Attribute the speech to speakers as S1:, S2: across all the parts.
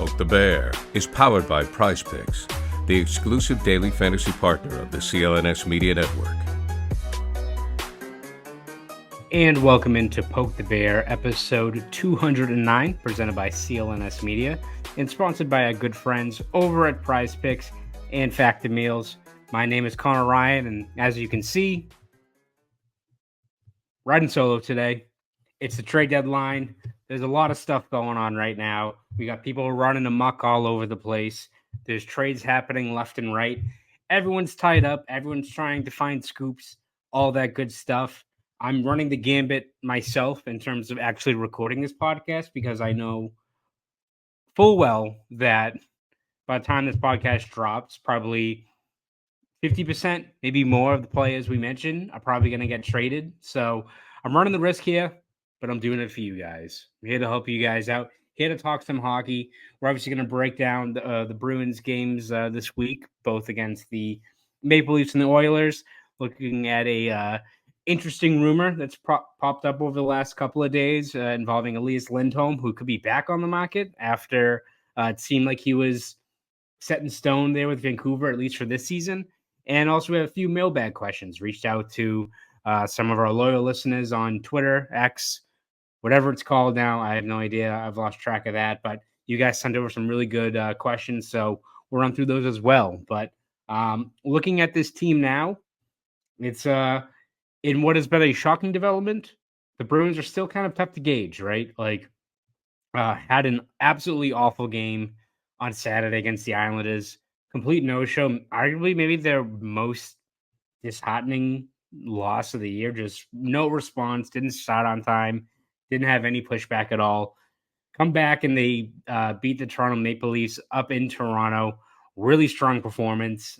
S1: Poke the Bear is powered by Prize Picks, the exclusive daily fantasy partner of the CLNS Media Network.
S2: And welcome into Poke the Bear, episode 209, presented by CLNS Media and sponsored by our good friends over at Prize Picks and Factor Meals. My name is Conor Ryan, and as you can see, riding solo today. It's the trade deadline. There's a lot of stuff going on right now. We got people running amok all over the place. There's trades happening left and right. Everyone's tied up. Everyone's trying to find scoops, all that good stuff. I'm running the gambit myself in terms of actually recording this podcast because I know full well that by the time this podcast drops, probably 50%, maybe more of the players we mentioned are probably going to get traded. So I'm running the risk here, but I'm doing it for you guys. I'm here to help you guys out, here to talk some hockey. We're obviously going to break down the Bruins games this week, both against the Maple Leafs and the Oilers, looking at a interesting rumor that's popped up over the last couple of days involving Elias Lindholm, who could be back on the market after it seemed like he was set in stone there with Vancouver, at least for this season. And also we have a few mailbag questions. Reached out to some of our loyal listeners on Twitter, X, whatever it's called now. I have no idea. I've lost track of that. But you guys sent over some really good questions, so we'll run through those as well. But looking at this team now, it's in what has been a shocking development. The Bruins are still kind of tough to gauge, right? Like, had an absolutely awful game on Saturday against the Islanders. Complete no-show. Arguably, maybe their most disheartening loss of the year. Just no response. Didn't start on time. Didn't have any pushback at all. Come back and they beat the Toronto Maple Leafs up in Toronto. Really strong performance.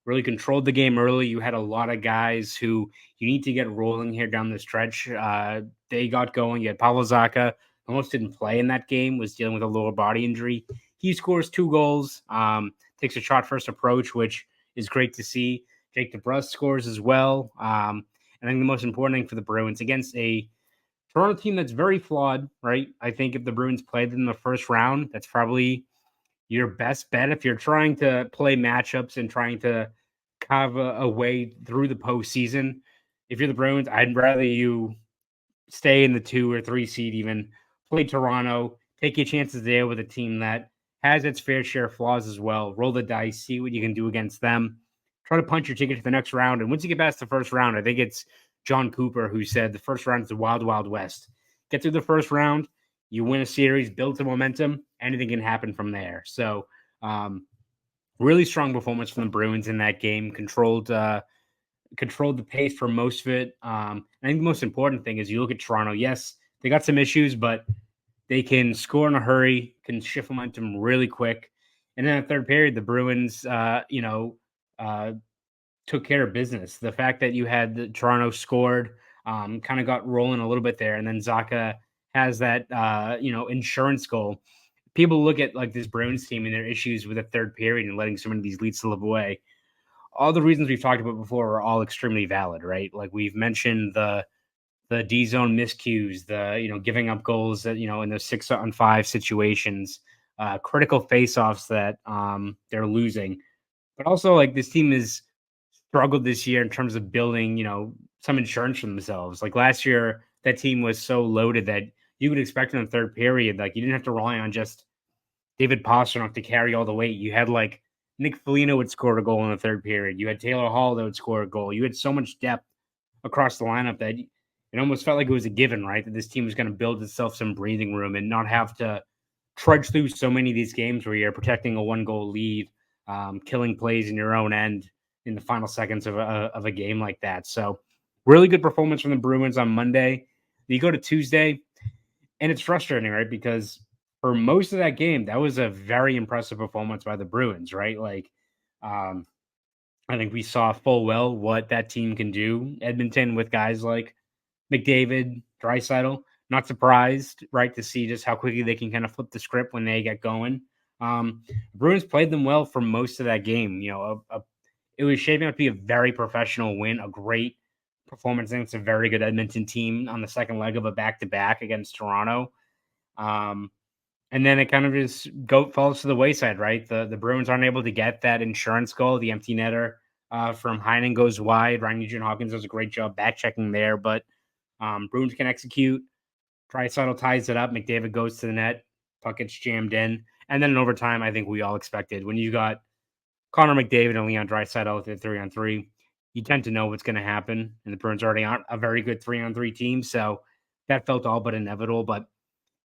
S2: Really controlled the game early. You had a lot of guys who you need to get rolling here down the stretch. They got going. You had Pavel Zacha, almost didn't play in that game, was dealing with a lower body injury. He scores 2 goals, takes a shot-first approach, which is great to see. Jake DeBrusk scores as well. I think the most important thing for the Bruins, against a Toronto team that's very flawed, right? I think if the Bruins played them in the first round, that's probably your best bet if you're trying to play matchups and trying to carve a way through the postseason. If you're the Bruins, I'd rather you stay in the 2 or 3 seed even, play Toronto, take your chances there with a team that has its fair share of flaws as well. Roll the dice, see what you can do against them. Try to punch your ticket to the next round. And once you get past the first round, I think it's John Cooper who said the first round is the wild, wild west. Get through the first round, you win a series, build some momentum, anything can happen from there. So really strong performance from the Bruins in that game. Controlled the pace for most of it. I think the most important thing is you look at Toronto. Yes, they got some issues, but they can score in a hurry, can shift momentum really quick. And then in the third period, the Bruins, took care of business. The fact that you had the Toronto scored kind of got rolling a little bit there. And then Zacha has that, insurance goal. People look at like this Bruins team and their issues with the third period and letting so many of these leads slip away. All the reasons we've talked about before are all extremely valid, right? Like we've mentioned the D zone miscues, the giving up goals that in those 6-on-5 situations, critical faceoffs that they're losing, but also like this team has struggled this year in terms of building some insurance for themselves. Like last year, that team was so loaded that you would expect in the third period, like you didn't have to rely on just David Pastrnak to carry all the weight. You had like Nick Foligno would score a goal in the third period. You had Taylor Hall that would score a goal. You had so much depth across the lineup that it almost felt like it was a given, right? That this team was going to build itself some breathing room and not have to trudge through so many of these games where you're protecting a 1-goal lead, killing plays in your own end in the final seconds of a game like that. So really good performance from the Bruins on Monday. You go to Tuesday, and it's frustrating, right? Because for most of that game, that was a very impressive performance by the Bruins, right? Like, I think we saw full well what that team can do. Edmonton with guys like McDavid, Draisaitl, not surprised, right, to see just how quickly they can kind of flip the script when they get going. Bruins played them well for most of that game. It was shaping up to be a very professional win, a great performance against a very good Edmonton team on the second leg of a back-to-back against Toronto. And then it kind of just falls to the wayside, right? The Bruins aren't able to get that insurance goal. The empty netter from Heinen goes wide. Ryan Nugent-Hopkins does a great job back checking there, but Bruins can execute. Draisaitl ties it up. McDavid goes to the net. Puck gets jammed in. And then in overtime, I think we all expected when you got Connor McDavid and Leon Draisaitl with a 3-on-3, you tend to know what's going to happen. And the Bruins already aren't a very good 3-on-3 team. So that felt all but inevitable. But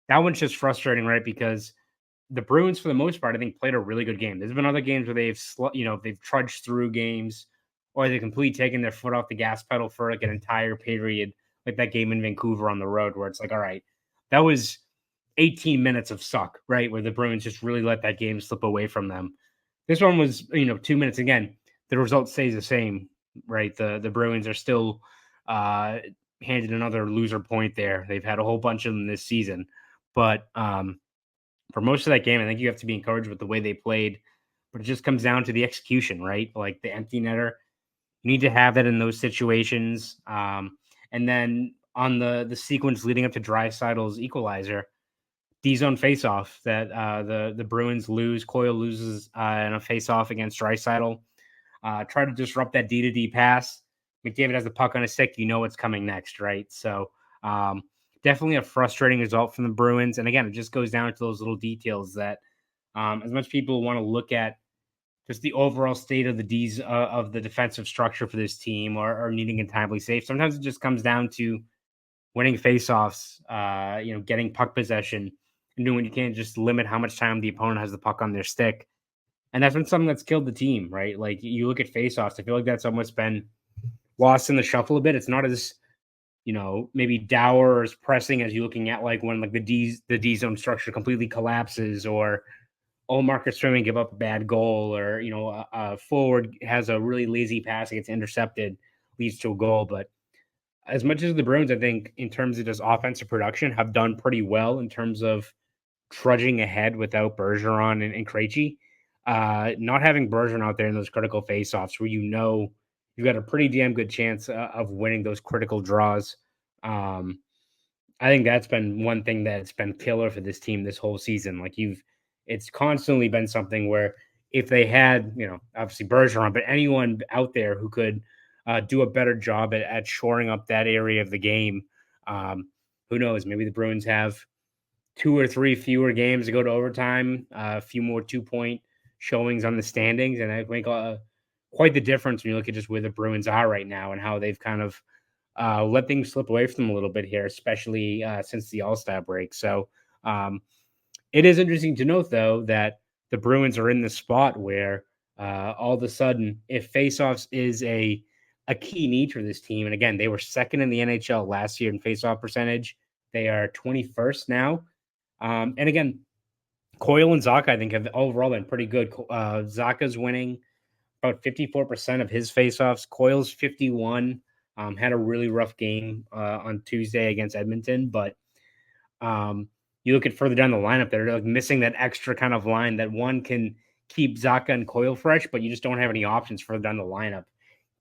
S2: that one's just frustrating, right? Because the Bruins, for the most part, I think played a really good game. There's been other games where they've trudged through games, or they completely taken their foot off the gas pedal for like an entire period, like that game in Vancouver on the road, where it's like, all right, that was 18 minutes of suck, right? Where the Bruins just really let that game slip away from them. This one was, 2 minutes again. The result stays the same, right? The Bruins are still handed another loser point there. They've had a whole bunch of them this season. But for most of that game, I think you have to be encouraged with the way they played. But it just comes down to the execution, right? Like the empty netter. You need to have that in those situations. And then on the sequence leading up to Draisaitl's equalizer, D-zone face-off that the Bruins lose. Coyle loses in a face-off against Draisaitl. Try to disrupt that D-to-D pass. McDavid has the puck on his stick. You know what's coming next, right? So definitely a frustrating result from the Bruins. And again, it just goes down to those little details that as much people want to look at just the overall state of the defensive structure for this team or needing a timely save. Sometimes it just comes down to winning faceoffs, getting puck possession and doing what you can, just limit how much time the opponent has the puck on their stick. And that's been something that's killed the team, right? Like you look at faceoffs, I feel like that's almost been lost in the shuffle a bit. It's not as maybe dour or as pressing as you're looking at like when like the D zone structure completely collapses, or Marcus Swimming give up a bad goal, or a forward has a really lazy pass that gets intercepted, leads to a goal. But as much as the Bruins, I think in terms of just offensive production, have done pretty well in terms of trudging ahead without Bergeron and Krejci. Not having Bergeron out there in those critical faceoffs where you've got a pretty damn good chance of winning those critical draws. I think that's been one thing that's been killer for this team this whole season. Like it's constantly been something where if they had, obviously Bergeron, but anyone out there who could do a better job at shoring up that area of the game, who knows? Maybe the Bruins have 2 or 3 fewer games to go to overtime, a few more 2-point showings on the standings, and I think quite the difference when you look at just where the Bruins are right now and how they've kind of let things slip away from them a little bit here, especially since the All-Star break. So it is interesting to note, though, that the Bruins are in the spot where all of a sudden, if faceoffs is a key need for this team, and again, they were second in the NHL last year in faceoff percentage. They are 21st now. And again, Coyle and Zacha, I think, have overall been pretty good. Zacha's winning about 54% of his faceoffs. Coyle's 51. Had a really rough game on Tuesday against Edmonton, but you look at further down the lineup, they're like missing that extra kind of line that one can keep Zacha and Coyle fresh, but you just don't have any options further down the lineup.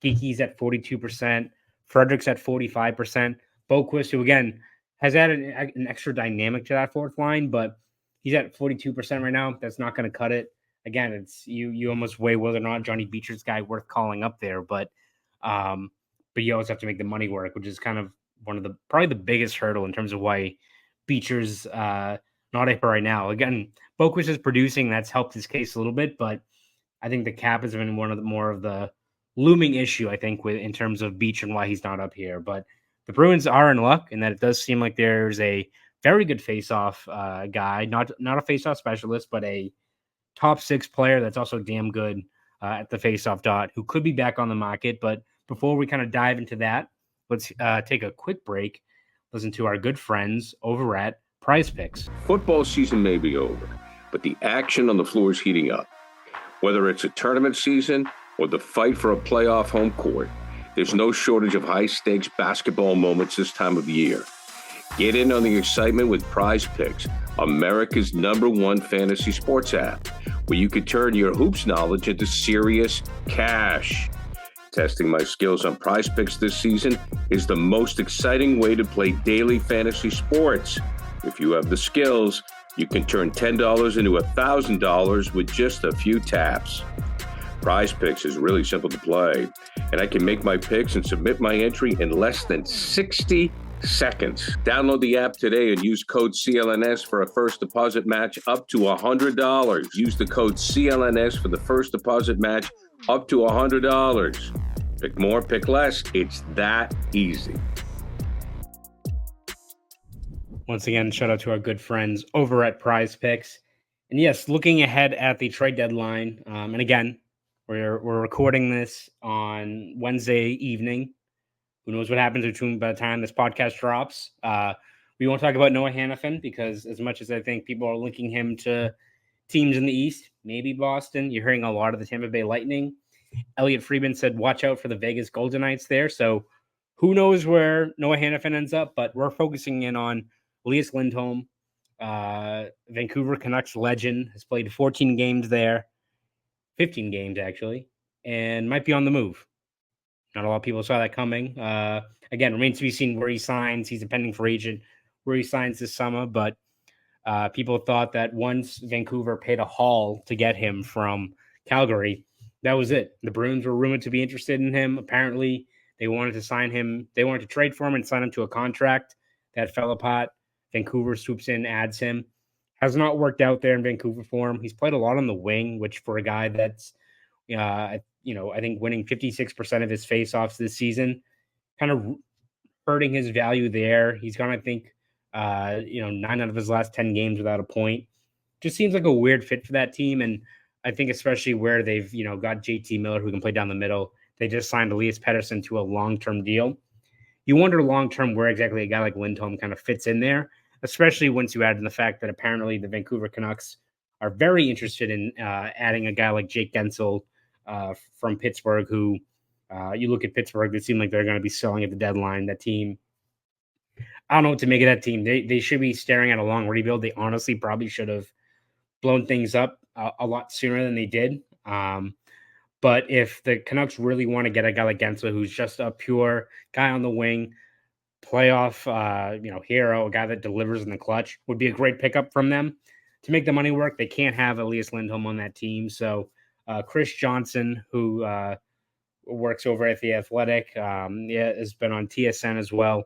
S2: Geeky's at 42%. Frederick's at 45%. Boquist, who again has added an extra dynamic to that fourth line, but he's at 42% right now. That's not going to cut it. Again, it's you almost weigh whether or not Johnny Beecher's guy worth calling up there, but you always have to make the money work, which is kind of probably the biggest hurdle in terms of why Beecher's not up right now. Again, Boquist is producing, that's helped his case a little bit, but I think the cap has been one of the more of the looming issue, I think, in terms of Beecher and why he's not up here. But the Bruins are in luck in that it does seem like there's a very good face-off guy, not a face-off specialist, but a top 6 player that's also damn good at the face-off dot, who could be back on the market. But before we kind of dive into that, let's take a quick break, listen to our good friends over at Prize Picks.
S1: Football season may be over, but the action on the floor is heating up. Whether it's a tournament season or the fight for a playoff home court, there's no shortage of high-stakes basketball moments this time of year. Get in on the excitement with Prize Picks, America's #1 fantasy sports app, where you can turn your hoops knowledge into serious cash. Testing my skills on Prize Picks this season is the most exciting way to play daily fantasy sports. If you have the skills, You can turn $10 into $1,000 with just a few taps. Prize Picks is really simple to play, and I can make my picks and submit my entry in less than 60 seconds. Download the app today and use code CLNS for a first deposit match up to $100. Use the code CLNS for the first deposit match up to $100. Pick more, pick less. It's that easy.
S2: Once again, shout out to our good friends over at Prize Picks. And yes, looking ahead at the trade deadline, and again, we're recording this on Wednesday evening. Who knows what happens by the time this podcast drops? We won't talk about Noah Hanifin because as much as I think people are linking him to teams in the East, maybe Boston, you're hearing a lot of the Tampa Bay Lightning. Elliot Friedman said, watch out for the Vegas Golden Knights there. So who knows where Noah Hanifin ends up, but we're focusing in on Elias Lindholm, Vancouver Canucks legend, has played 14 games there, 15 games actually, and might be on the move. Not a lot of people saw that coming. Again, remains to be seen where he signs. He's a pending free agent where he signs this summer, but people thought that once Vancouver paid a haul to get him from Calgary, that was it. The Bruins were rumored to be interested in him. Apparently, they wanted to sign him. They wanted to trade for him and sign him to a contract. That fell apart. Vancouver swoops in, adds him. Has not worked out there in Vancouver for him. He's played a lot on the wing, which for a guy that's, I think winning 56% of his faceoffs this season, kind of hurting his value there. He's gone, I think, 9 out of his last 10 games without a point. Just seems like a weird fit for that team. And I think especially where they've, got JT Miller who can play down the middle. They just signed Elias Pettersson to a long-term deal. You wonder long-term where exactly a guy like Lindholm kind of fits in there, especially once you add in the fact that apparently the Vancouver Canucks are very interested in adding a guy like Jake Gensel from Pittsburgh, who you look at Pittsburgh, they seem like they're going to be selling at the deadline. That team, I don't know what to make of that team. They should be staring at a long rebuild. They honestly probably should have blown things up a lot sooner than they did. But if the Canucks really want to get a guy like Gensel, who's just a pure guy on the wing, playoff, hero, a guy that delivers in the clutch, would be a great pickup from them to make the money work. They can't have Elias Lindholm on that team. So Chris Johnson, who works over at The Athletic, has been on TSN as well.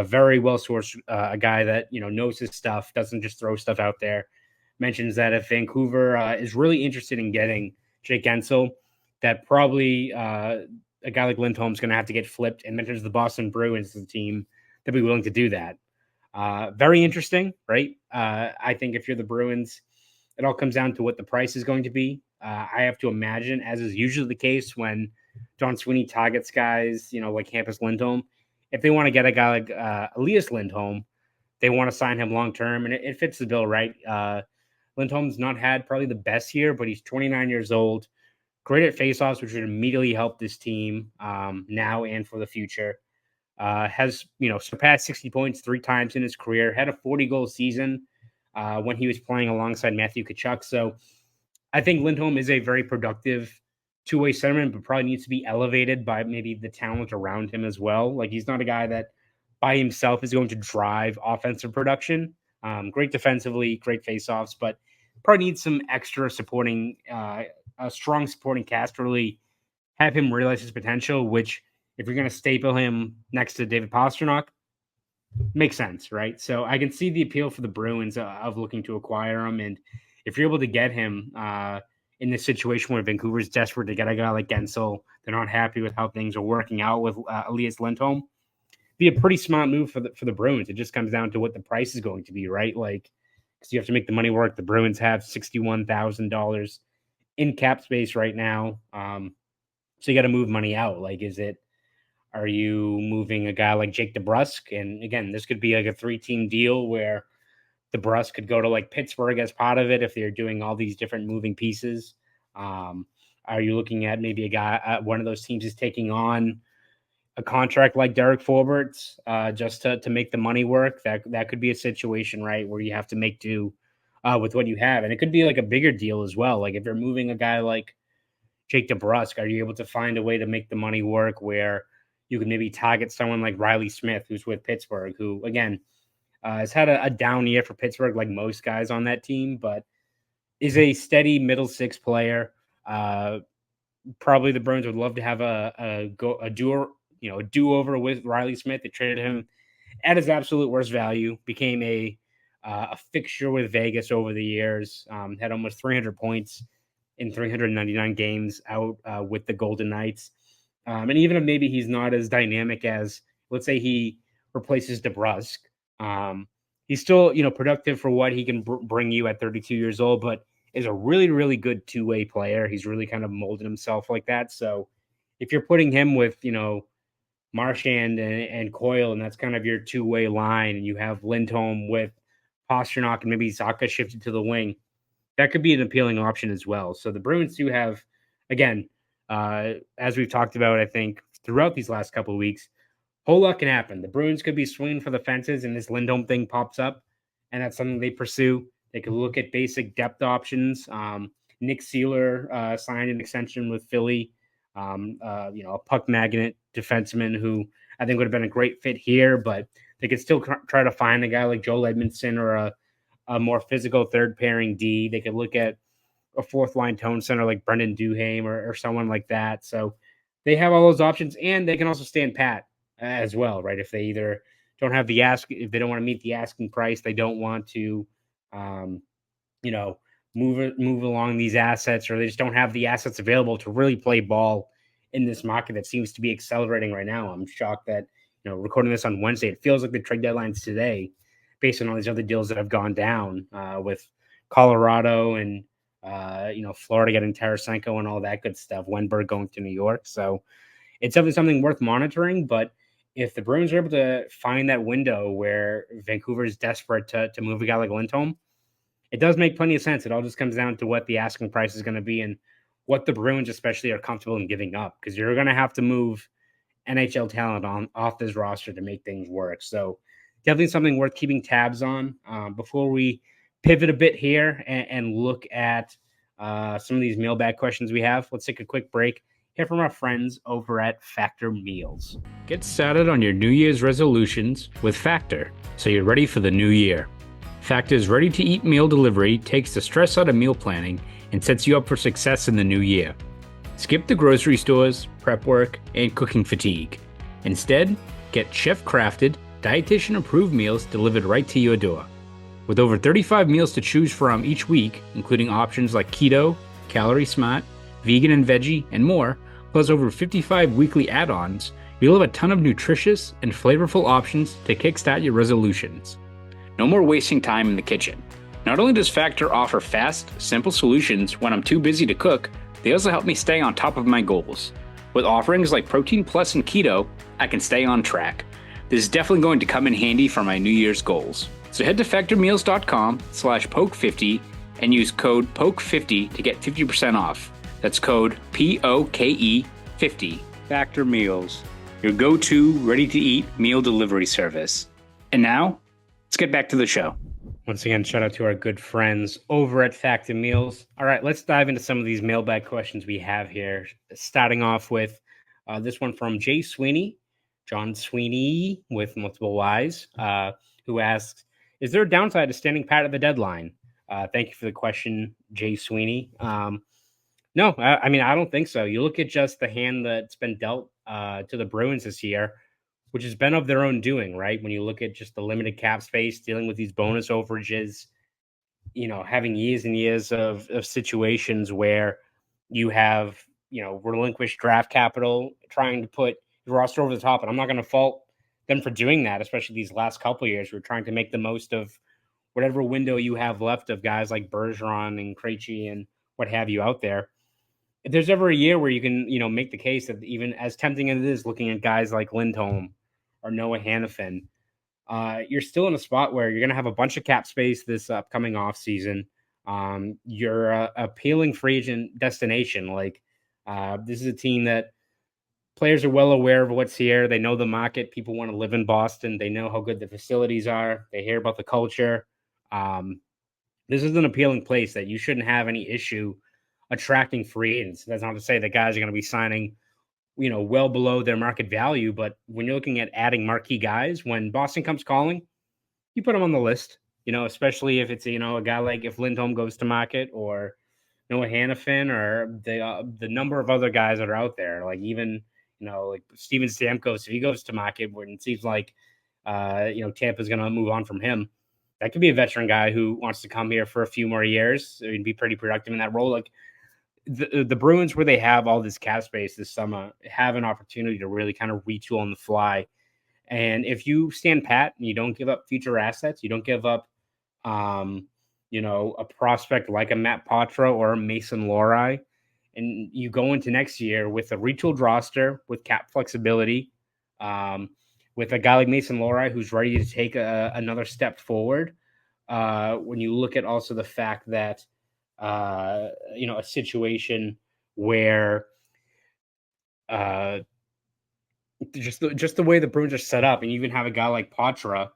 S2: Very well-sourced, a guy that, knows his stuff, doesn't just throw stuff out there. Mentions that if Vancouver is really interested in getting Jake Gensel, that probably a guy like Lindholm's going to have to get flipped, and mentions the Boston Bruins as a team that'd be willing to do that. Very interesting, right? I think if you're the Bruins, it all comes down to what the price is going to be. I have to imagine, as is usually the case when Don Sweeney targets guys, like Hampus Lindholm, if they want to get a guy like Elias Lindholm, they want to sign him long-term, and it fits the bill, right? Lindholm's not had probably the best year, but he's 29 years old. Great at faceoffs, which would immediately help this team now and for the future. Has surpassed 60 points 3 times in his career. Had a 40-goal season when he was playing alongside Matthew Tkachuk. So I think Lindholm is a very productive two-way centerman, but probably needs to be elevated by maybe the talent around him as well. Like, he's not a guy that by himself is going to drive offensive production. Great defensively, great faceoffs, but probably needs some extra supporting. A strong supporting cast to really have him realize his potential, which if you're going to staple him next to David Pastrnak, makes sense, right? So I can see the appeal for the Bruins of looking to acquire him. And if you're able to get him in this situation where Vancouver's desperate to get a guy like Gensel, they're not happy with how things are working out with Elias Lindholm, be a pretty smart move for the Bruins. It just comes down to what the price is going to be, right? Like, because you have to make the money work. The Bruins have $61,000 in cap space right now. So you got to move money out. Like, are you moving a guy like Jake DeBrusk? And again, this could be like a 3-team deal where DeBrusk could go to like Pittsburgh as part of it if they're doing all these different moving pieces. Are you looking at maybe a guy, one of those teams is taking on a contract like Derek Forbert's just to make the money work? That could be a situation, right, where you have to make do with what you have. And it could be like a bigger deal as well. Like, if you're moving a guy like Jake DeBrusk, are you able to find a way to make the money work where you can maybe target someone like Riley Smith, who's with Pittsburgh, who, again, Has had a down year for Pittsburgh, like most guys on that team, but is a steady middle six player. Probably the Bruins would love to have a do-over with Riley Smith. They traded him at his absolute worst value, became a fixture with Vegas over the years, had almost 300 points in 399 games out with the Golden Knights. And even if maybe he's not as dynamic as, let's say he replaces DeBrusk, he's still, productive for what he can bring you at 32 years old, but is a really, really good two-way player. He's really kind of molded himself like that. So if you're putting him with, Marchand and Coyle, and that's kind of your two-way line, and you have Lindholm with Pasternak and maybe Zaka shifted to the wing, that could be an appealing option as well. So the Bruins do have, again, as we've talked about, I think, throughout these last couple of weeks, whole lot can happen. The Bruins could be swinging for the fences, and this Lindholm thing pops up, and that's something they pursue. They could look at basic depth options. Nick Seeler signed an extension with Philly, a puck magnet defenseman who I think would have been a great fit here, but they could still try to find a guy like Joel Edmondson or a more physical third pairing D. They could look at a fourth line tone center like Brendan Duhaime or someone like that. So they have all those options, and they can also stand pat as well, right? If they either don't have if they don't want to meet the asking price, they don't want to, move along these assets, or they just don't have the assets available to really play ball in this market that seems to be accelerating right now. I'm shocked that, recording this on Wednesday, it feels like the trade deadline's today based on all these other deals that have gone down with Colorado and, Florida getting Tarasenko and all that good stuff, Wenberg going to New York. So it's definitely something worth monitoring, but if the Bruins are able to find that window where Vancouver is desperate to move a guy like Lindholm, it does make plenty of sense. It all just comes down to what the asking price is going to be and what the Bruins especially are comfortable in giving up, because you're going to have to move NHL talent off this roster to make things work. So definitely something worth keeping tabs on. Before we pivot a bit here and look at some of these mailbag questions we have, let's take a quick break. Hear from our friends over at Factor Meals. Get started on your New Year's resolutions with Factor, so you're ready for the new year. Factor's ready-to-eat meal delivery takes the stress out of meal planning and sets you up for success in the new year. Skip the grocery stores, prep work, and cooking fatigue. Instead, get chef-crafted, dietitian-approved meals delivered right to your door. With over 35 meals to choose from each week, including options like keto, calorie smart, vegan and veggie, and more, plus over 55 weekly add-ons, you'll have a ton of nutritious and flavorful options to kickstart your resolutions. No more wasting time in the kitchen. Not only does Factor offer fast, simple solutions when I'm too busy to cook, they also help me stay on top of my goals. With offerings like Protein Plus and Keto, I can stay on track. This is definitely going to come in handy for my New Year's goals. So head to factormeals.com/poke50 and use code POKE50 to get 50% off. That's code POKE50. Factor Meals, your go-to ready-to-eat meal delivery service. And now, let's get back to the show. Once again, shout out to our good friends over at Factor Meals. All right, let's dive into some of these mailbag questions we have here. Starting off with this one from Jay Sweeney, John Sweeney with multiple Ys, who asks, is there a downside to standing pat at the deadline? Thank you for the question, Jay Sweeney. No, I mean, I don't think so. You look at just the hand that's been dealt to the Bruins this year, which has been of their own doing, right? When you look at just the limited cap space, dealing with these bonus overages, having years and years of situations where you have, relinquished draft capital, trying to put the roster over the top. And I'm not going to fault them for doing that, especially these last couple of years. We're trying to make the most of whatever window you have left of guys like Bergeron and Krejci and what have you out there. If there's ever a year where you can, make the case that even as tempting as it is looking at guys like Lindholm or Noah Hannafin, you're still in a spot where you're going to have a bunch of cap space this upcoming offseason. You're a appealing free agent destination. Like, this is a team that players are well aware of what's here. They know the market. People want to live in Boston. They know how good the facilities are. They hear about the culture. This is an appealing place that you shouldn't have any issue attracting free agents. That's not to say that guys are going to be signing, well below their market value. But when you're looking at adding marquee guys, when Boston comes calling, you put him on the list, especially if it's, a guy like if Lindholm goes to market, or Noah Hannafin, or the number of other guys that are out there, like even, like Steven Stamkos, if he goes to market when it seems like, Tampa's going to move on from him, that could be a veteran guy who wants to come here for a few more years and be pretty productive in that role. Like the Bruins, where they have all this cap space this summer, have an opportunity to really kind of retool on the fly. And if you stand pat and you don't give up future assets, you don't give up, a prospect like a Matt Patra or a Mason Lohrei, and you go into next year with a retooled roster with cap flexibility, with a guy like Mason Lohrei who's ready to take another step forward. When you look at also the fact that, a situation where just the way the Bruins are set up, and you even have a guy like Patra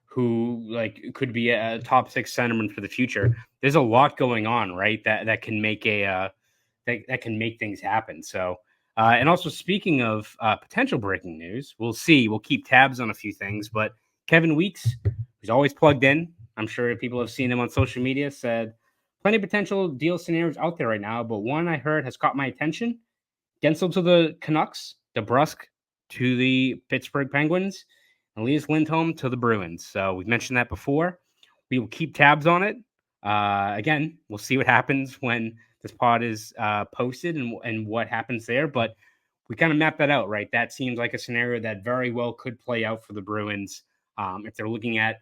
S2: who could be a top 6 centerman for the future. There's a lot going on, right? That can make that can make things happen. So, and also speaking of potential breaking news, we'll see. We'll keep tabs on a few things, but Kevin Weeks, who's always plugged in, I'm sure people have seen him on social media, said plenty of potential deal scenarios out there right now, but one I heard has caught my attention. Gensel to the Canucks, DeBrusk to the Pittsburgh Penguins, Elias Lindholm to the Bruins. So we've mentioned that before. We will keep tabs on it. Again, we'll see what happens when this pod is posted and what happens there. But we kind of mapped that out, right? That seems like a scenario that very well could play out for the Bruins. If they're looking at,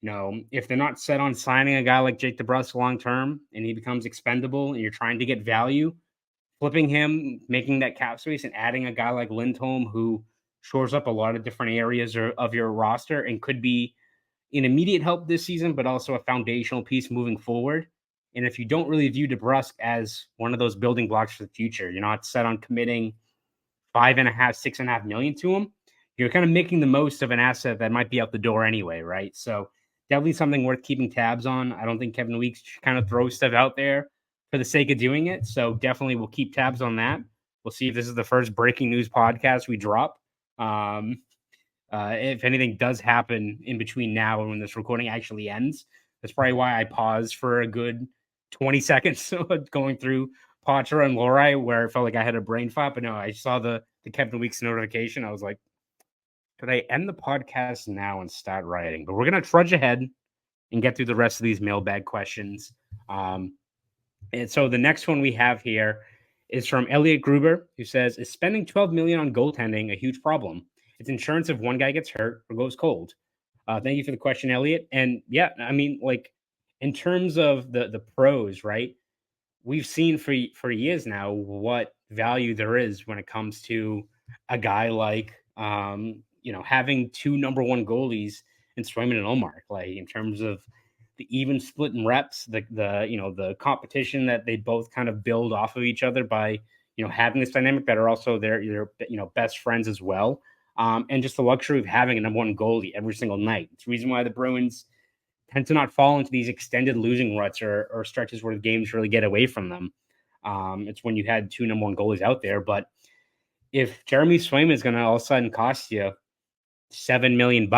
S2: if they're not set on signing a guy like Jake DeBrusk long term and he becomes expendable and you're trying to get value, flipping him, making that cap space, and adding a guy like Lindholm who shores up a lot of different areas of your roster and could be an immediate help this season, but also a foundational piece moving forward. And if you don't really view DeBrusk as one of those building blocks for the future, you're not set on committing $5.5-6.5 million to him, you're kind of making the most of an asset that might be out the door anyway, right? So definitely something worth keeping tabs on. I don't think Kevin Weeks kind of throws stuff out there for the sake of doing it. So definitely we'll keep tabs on that. We'll see if this is the first breaking news podcast we drop. If anything does happen in between now and when this recording actually ends, that's probably why I paused for a good 20 seconds going through Patra and Lohrei, where it felt like I had a brain fart. But no, I saw the Kevin Weeks notification. I was like, could I end the podcast now and start writing? But we're going to trudge ahead and get through the rest of these mailbag questions. And so the next one we have here is from Elliot Gruber, who says, is spending $12 million on goaltending a huge problem? It's insurance if one guy gets hurt or goes cold. Thank you for the question, Elliot. And yeah, I mean, in terms of the pros, right? We've seen for years now what value there is when it comes to a guy like, having 2 number 1 goalies in Swayman and Ullmark, in terms of the even split in reps, the competition that they both kind of build off of each other by, having this dynamic that are also their best friends as well. And just the luxury of having a number 1 goalie every single night. It's the reason why the Bruins tend to not fall into these extended losing ruts or stretches where the games really get away from them. It's when you had 2 number 1 goalies out there. But if Jeremy Swayman is going to all of a sudden cost you $7 million,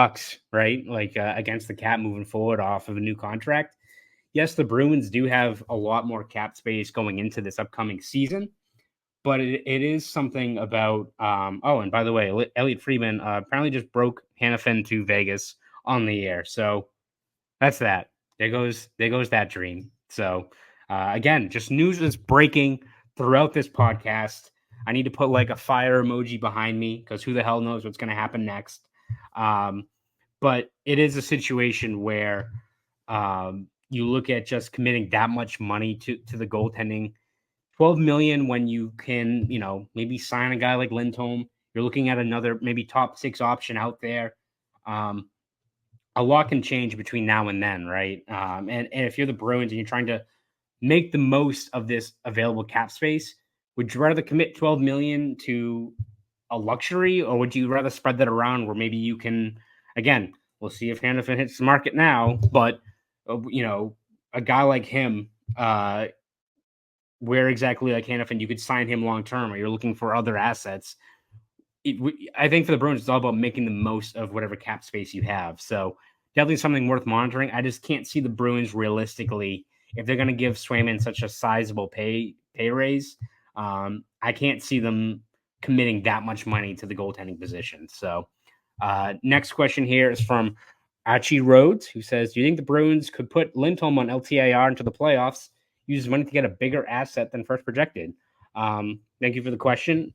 S2: right? Against the cap moving forward off of a new contract. Yes, the Bruins do have a lot more cap space going into this upcoming season, but it is something about, and by the way, Elliot Friedman apparently just broke Hannafin to Vegas on the air. So that's that. There goes that dream. So again, just news is breaking throughout this podcast. I need to put a fire emoji behind me because who the hell knows what's going to happen next. But it is a situation where you look at just committing that much money to the goaltending, $12 million when you can, maybe sign a guy like Lindholm. You're looking at another maybe top 6 option out there. A lot can change between now and then, right? And if you're the Bruins and you're trying to make the most of this available cap space, would you rather commit $12 million to a luxury, or would you rather spread that around where maybe you can, again, we'll see if Hannafin hits the market now, but, a guy like him, where exactly like Hannafin, you could sign him long-term, or you're looking for other assets. I think for the Bruins, it's all about making the most of whatever cap space you have. So definitely something worth monitoring. I just can't see the Bruins realistically if they're going to give Swayman such a sizable pay raise. I can't see them committing that much money to the goaltending position. So next question here is from Archie Rhodes, who says, do you think the Bruins could put Lindholm on LTIR into the playoffs, use money to get a bigger asset than first projected? Thank you for the question.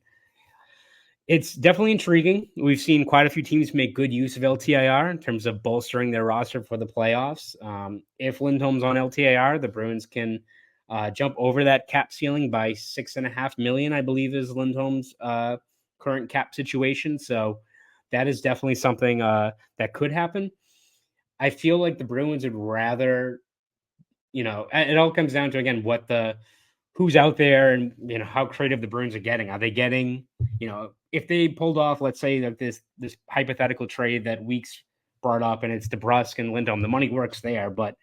S2: It's definitely intriguing. We've seen quite a few teams make good use of LTIR in terms of bolstering their roster for the playoffs. If Lindholm's on LTIR, the Bruins can jump over that cap ceiling by $6.5 million, I believe, is Lindholm's current cap situation. So that is definitely something that could happen. I feel like the Bruins would rather, it all comes down to, again, who's out there and, how creative the Bruins are getting. Are they getting, if they pulled off, let's say, like this hypothetical trade that Weeks brought up, and it's DeBrusk and Lindholm, the money works there, but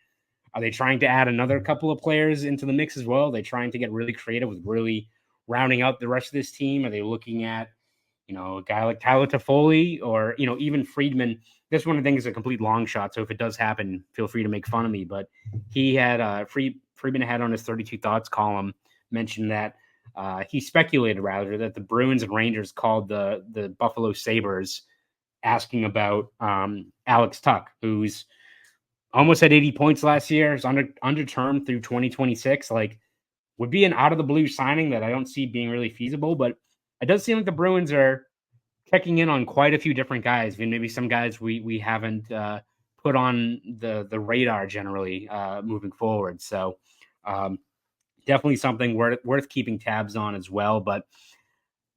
S2: are they trying to add another couple of players into the mix as well? Are they trying to get really creative with really rounding out the rest of this team? Are they looking at, a guy like Tyler Toffoli or, even Friedman? This one I think is a complete long shot. So if it does happen, feel free to make fun of me. But he had Friedman had on his 32 Thoughts column mentioned that he speculated rather that the Bruins and Rangers called the Buffalo Sabres asking about Alex Tuch, who's almost had 80 points last year, is under term through 2026. Like, would be an out of the blue signing that I don't see being really feasible, but it does seem like the Bruins are checking in on quite a few different guys. I mean, maybe some guys we haven't put on the radar generally moving forward. So definitely something worth keeping tabs on as well. But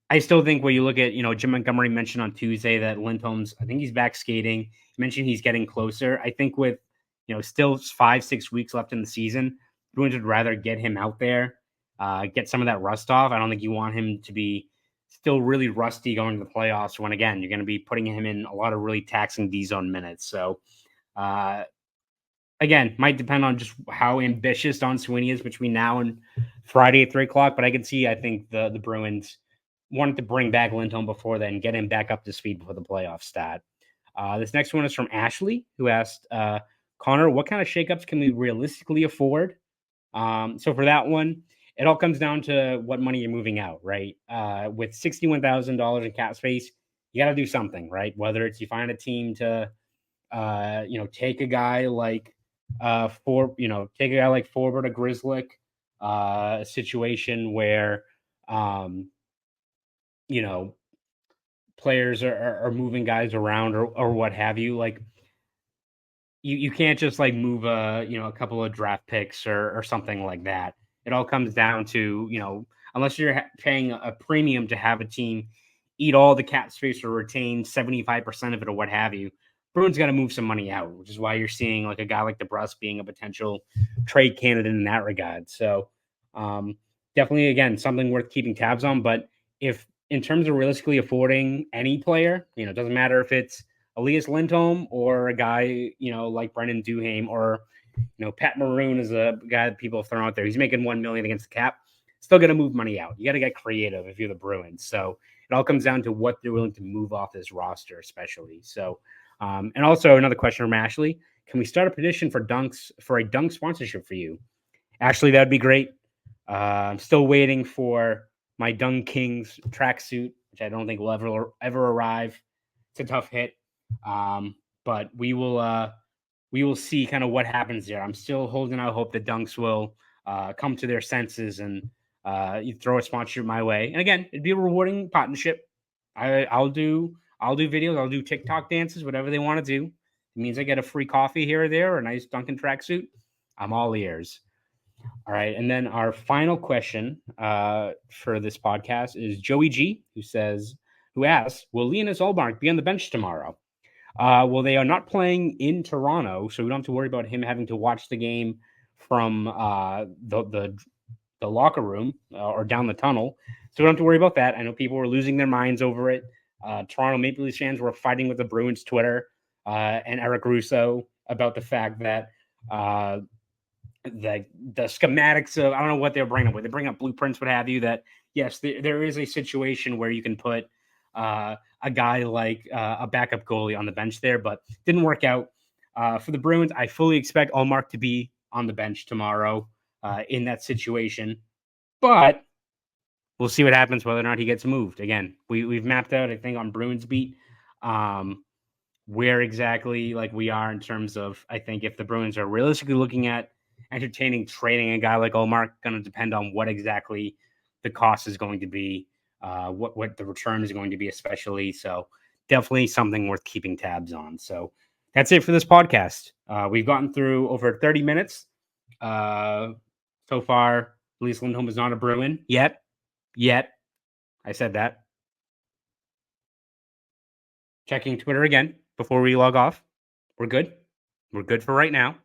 S2: I still think when you look at, Jim Montgomery mentioned on Tuesday that Lindholm's, I think he's back skating. He mentioned he's getting closer. I think with, still 5-6 weeks left in the season, Bruins would rather get him out there, get some of that rust off. I don't think you want him to be still really rusty going to the playoffs when, again, you're going to be putting him in a lot of really taxing D-zone minutes. So, again, might depend on just how ambitious Don Sweeney is between now and Friday at 3 o'clock. But I can see, I think the Bruins wanted to bring back Lindholm before then, get him back up to speed before the playoffs start. This next one is from Ashley, who asked, Connor, what kind of shakeups can we realistically afford? So for that one, it all comes down to what money you're moving out, right? With $61,000 in cap space, you got to do something, right? Whether it's you find a team to, take a guy like Forbert or Grzelcyk, a situation where, players are moving guys around or what have you. Like, you can't just like move a couple of draft picks or something like that. It all comes down to, unless you're paying a premium to have a team eat all the cap space or retain 75% of it or what have you, Bruins got to move some money out, which is why you're seeing like a guy like DeBrusk being a potential trade candidate in that regard. So definitely, again, something worth keeping tabs on. But if in terms of realistically affording any player, it doesn't matter if it's Elias Lindholm or a guy, like Brendan Duhaime or, Pat Maroon is a guy that people have thrown out there. He's making $1 million against the cap. Still going to move money out. You got to get creative if you're the Bruins. So it all comes down to what they're willing to move off this roster, especially. So, and also another question from Ashley: can we start a petition for a dunk sponsorship for you? Ashley, that'd be great. I'm still waiting for my Dunk Kings tracksuit, which I don't think will ever arrive. It's a tough hit, but we will see kind of what happens there. I'm still holding out hope that Dunks will come to their senses and you throw a sponsorship my way. And again, it'd be a rewarding partnership. I'll do videos. I'll do TikTok dances, whatever they want to do. It means I get a free coffee here or there, or a nice Dunkin' tracksuit. I'm all ears. All right. And then our final question for this podcast is Joey G, who asks, will Linus Ullmark be on the bench tomorrow? Well, they are not playing in Toronto, so we don't have to worry about him having to watch the game from the locker room or down the tunnel. So we don't have to worry about that. I know people were losing their minds over it. Toronto Maple Leafs fans were fighting with the Bruins Twitter and Eric Russo about the fact that the schematics of, I don't know what they're bringing up with. They bring up blueprints, what have you, that yes, there is a situation where you can put a guy like a backup goalie on the bench there, but didn't work out. For the Bruins, I fully expect Ullmark to be on the bench tomorrow in that situation. But we'll see what happens, whether or not he gets moved. Again, we've mapped out, I think, on Bruins Beat, where exactly like we are in terms of, I think, if the Bruins are realistically looking at entertaining trading a guy like Ullmark, going to depend on what exactly the cost is going to be, what the return is going to be, especially. So definitely something worth keeping tabs on. So that's it for this podcast. We've gotten through over 30 minutes. So far, Elias Lindholm is not a Bruin yet. I said that. Checking Twitter again before we log off. We're good. We're good for right now.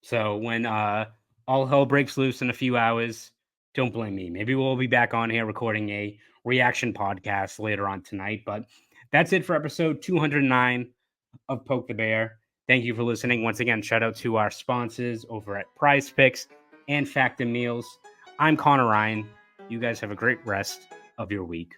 S2: So when all hell breaks loose in a few hours, don't blame me. Maybe we'll be back on here recording a reaction podcast later on tonight. But that's it for episode 209 of Poke the Bear. Thank you for listening. Once again, shout out to our sponsors over at Prize Picks and Factor Meals. I'm Conor Ryan. You guys have a great rest of your week.